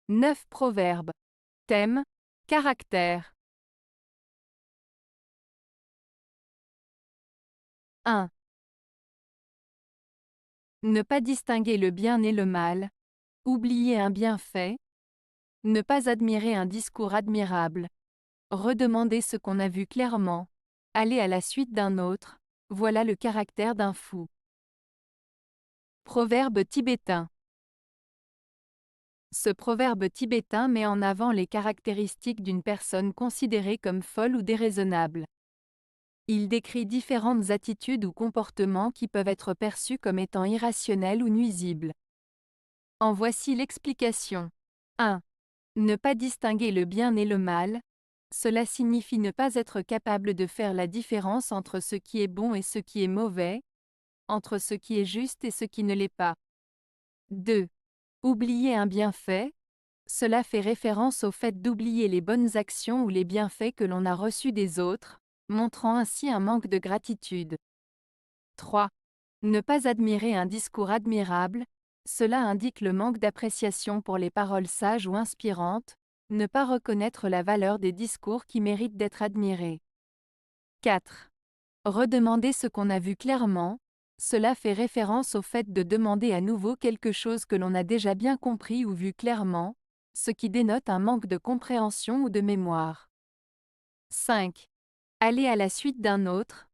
9 proverbes. Thème, caractère. 1. Ne pas distinguer le bien et le mal. Oublier un bienfait. Ne pas admirer un discours admirable. Redemander ce qu'on a vu clairement. Aller à la suite d'un autre. Voilà le caractère d'un fou. Proverbe tibétain. Ce proverbe tibétain met en avant les caractéristiques d'une personne considérée comme folle ou déraisonnable. Il décrit différentes attitudes ou comportements qui peuvent être perçus comme étant irrationnels ou nuisibles. En voici l'explication. 1. Ne pas distinguer le bien et le mal. Cela signifie ne pas être capable de faire la différence entre ce qui est bon et ce qui est mauvais, entre ce qui est juste et ce qui ne l'est pas. 2. Oublier un bienfait. Cela fait référence au fait d'oublier les bonnes actions ou les bienfaits que l'on a reçus des autres, montrant ainsi un manque de gratitude. 3. Ne pas admirer un discours admirable. Cela indique le manque d'appréciation pour les paroles sages ou inspirantes, ne pas reconnaître la valeur des discours qui méritent d'être admirés. 4. Redemander ce qu'on a vu clairement. Cela fait référence au fait de demander à nouveau quelque chose que l'on a déjà bien compris ou vu clairement, ce qui dénote un manque de compréhension ou de mémoire. 5. Aller à la suite d'un autre.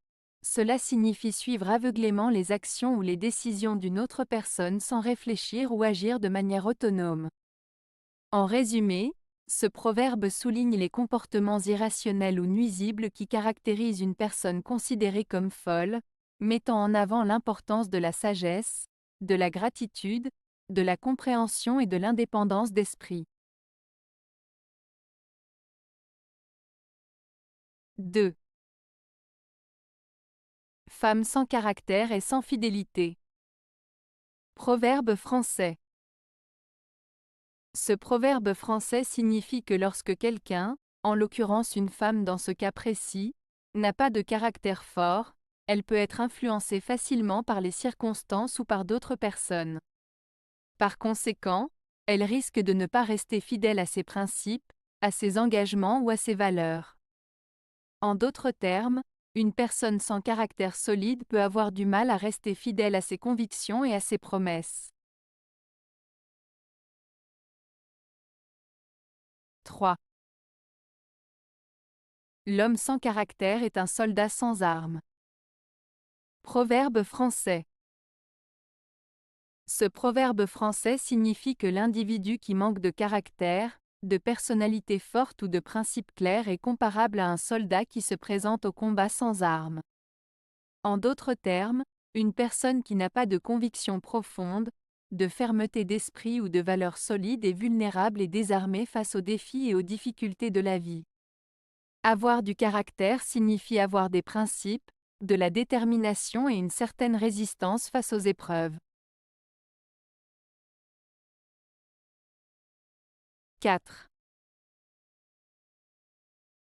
Cela signifie suivre aveuglément les actions ou les décisions d'une autre personne sans réfléchir ou agir de manière autonome. En résumé, ce proverbe souligne les comportements irrationnels ou nuisibles qui caractérisent une personne considérée comme folle, mettant en avant l'importance de la sagesse, de la gratitude, de la compréhension et de l'indépendance d'esprit. 2. Femme sans caractère et sans fidélité. Proverbe français. Ce proverbe français signifie que lorsque quelqu'un, en l'occurrence une femme dans ce cas précis, n'a pas de caractère fort, elle peut être influencée facilement par les circonstances ou par d'autres personnes. Par conséquent, elle risque de ne pas rester fidèle à ses principes, à ses engagements ou à ses valeurs. En d'autres termes, une personne sans caractère solide peut avoir du mal à rester fidèle à ses convictions et à ses promesses. 3. L'homme sans caractère est un soldat sans armes. Proverbe français. Ce proverbe français signifie que l'individu qui manque de caractère, de personnalité forte ou de principes clairs est comparable à un soldat qui se présente au combat sans armes. En d'autres termes, une personne qui n'a pas de conviction profonde, de fermeté d'esprit ou de valeurs solides est vulnérable et désarmée face aux défis et aux difficultés de la vie. Avoir du caractère signifie avoir des principes, de la détermination et une certaine résistance face aux épreuves. 4.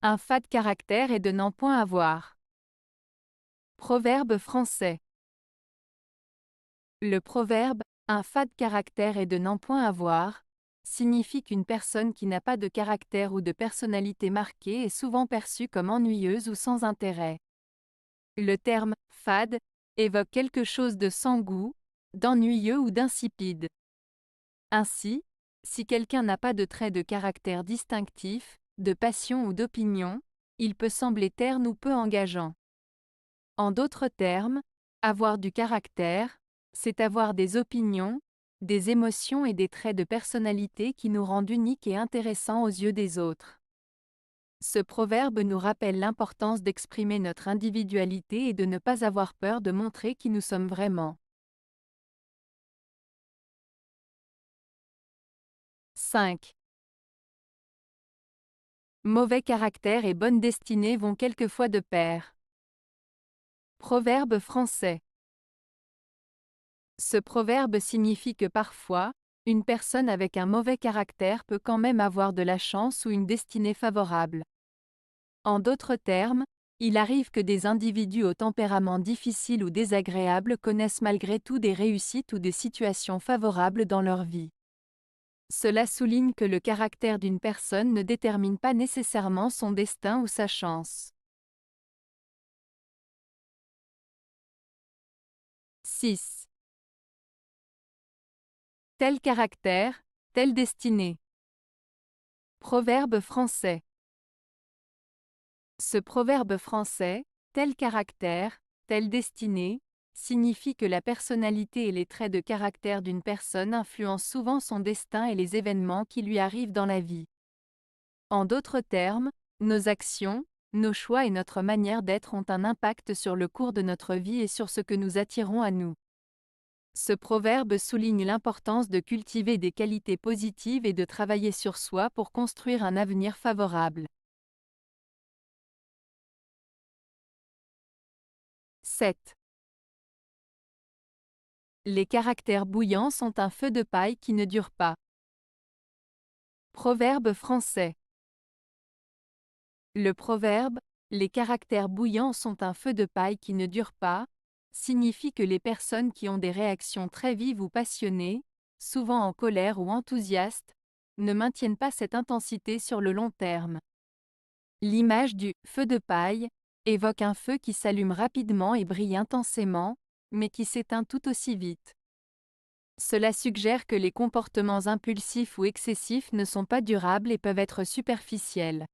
Un fade caractère est de n'en point avoir. Proverbe français. Le proverbe « un fade caractère est de n'en point avoir » signifie qu'une personne qui n'a pas de caractère ou de personnalité marquée est souvent perçue comme ennuyeuse ou sans intérêt. Le terme « fade » évoque quelque chose de sans goût, d'ennuyeux ou d'insipide. Ainsi, si quelqu'un n'a pas de traits de caractère distinctifs, de passion ou d'opinion, il peut sembler terne ou peu engageant. En d'autres termes, avoir du caractère, c'est avoir des opinions, des émotions et des traits de personnalité qui nous rendent uniques et intéressants aux yeux des autres. Ce proverbe nous rappelle l'importance d'exprimer notre individualité et de ne pas avoir peur de montrer qui nous sommes vraiment. 5. Mauvais caractère et bonne destinée vont quelquefois de pair. Proverbe français. Ce proverbe signifie que parfois, une personne avec un mauvais caractère peut quand même avoir de la chance ou une destinée favorable. En d'autres termes, il arrive que des individus au tempérament difficile ou désagréable connaissent malgré tout des réussites ou des situations favorables dans leur vie. Cela souligne que le caractère d'une personne ne détermine pas nécessairement son destin ou sa chance. 6. Tel caractère, telle destinée. Proverbe français. Ce proverbe français, tel caractère, telle destinée, signifie que la personnalité et les traits de caractère d'une personne influencent souvent son destin et les événements qui lui arrivent dans la vie. En d'autres termes, nos actions, nos choix et notre manière d'être ont un impact sur le cours de notre vie et sur ce que nous attirons à nous. Ce proverbe souligne l'importance de cultiver des qualités positives et de travailler sur soi pour construire un avenir favorable. 7. Les caractères bouillants sont un feu de paille qui ne dure pas. Proverbe français. Le proverbe « Les caractères bouillants sont un feu de paille qui ne dure pas » signifie que les personnes qui ont des réactions très vives ou passionnées, souvent en colère ou enthousiastes, ne maintiennent pas cette intensité sur le long terme. L'image du feu de paille évoque un feu qui s'allume rapidement et brille intensément, mais qui s'éteint tout aussi vite. Cela suggère que les comportements impulsifs ou excessifs ne sont pas durables et peuvent être superficiels.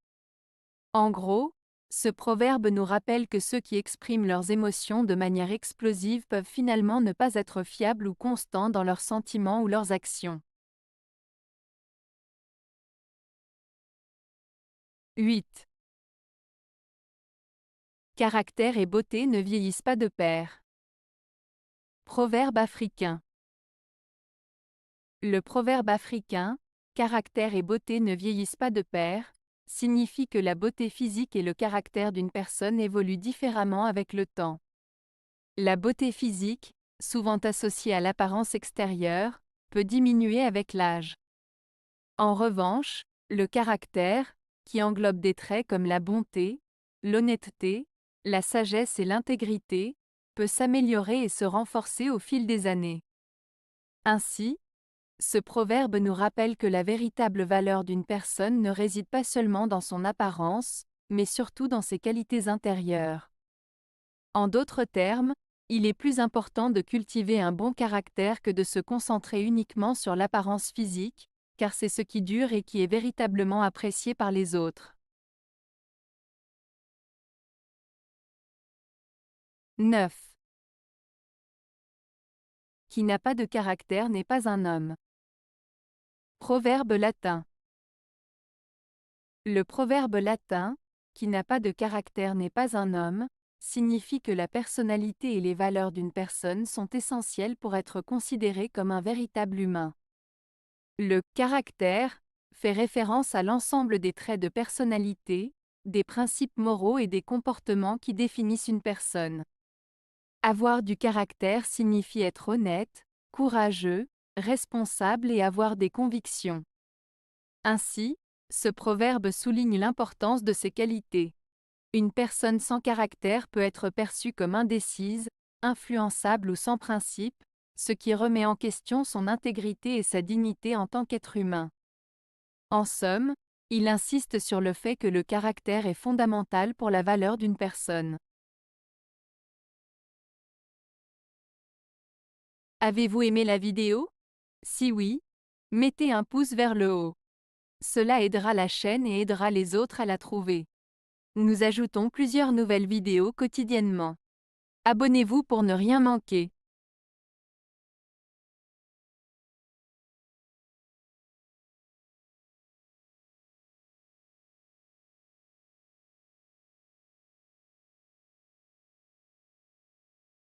En gros, ce proverbe nous rappelle que ceux qui expriment leurs émotions de manière explosive peuvent finalement ne pas être fiables ou constants dans leurs sentiments ou leurs actions. 8. Caractère et beauté ne vieillissent pas de pair. Proverbe africain. Le proverbe africain « Caractère et beauté ne vieillissent pas de pair » signifie que la beauté physique et le caractère d'une personne évoluent différemment avec le temps. La beauté physique, souvent associée à l'apparence extérieure, peut diminuer avec l'âge. En revanche, le caractère, qui englobe des traits comme la bonté, l'honnêteté, la sagesse et l'intégrité, peut s'améliorer et se renforcer au fil des années. Ainsi, ce proverbe nous rappelle que la véritable valeur d'une personne ne réside pas seulement dans son apparence, mais surtout dans ses qualités intérieures. En d'autres termes, il est plus important de cultiver un bon caractère que de se concentrer uniquement sur l'apparence physique, car c'est ce qui dure et qui est véritablement apprécié par les autres. 9. Qui n'a pas de caractère n'est pas un homme. Proverbe latin. Le proverbe latin, qui n'a pas de caractère n'est pas un homme, signifie que la personnalité et les valeurs d'une personne sont essentielles pour être considérées comme un véritable humain. Le caractère fait référence à l'ensemble des traits de personnalité, des principes moraux et des comportements qui définissent une personne. Avoir du caractère signifie être honnête, courageux, responsable et avoir des convictions. Ainsi, ce proverbe souligne l'importance de ces qualités. Une personne sans caractère peut être perçue comme indécise, influençable ou sans principe, ce qui remet en question son intégrité et sa dignité en tant qu'être humain. En somme, il insiste sur le fait que le caractère est fondamental pour la valeur d'une personne. Avez-vous aimé la vidéo? Si oui, mettez un pouce vers le haut. Cela aidera la chaîne et aidera les autres à la trouver. Nous ajoutons plusieurs nouvelles vidéos quotidiennement. Abonnez-vous pour ne rien manquer.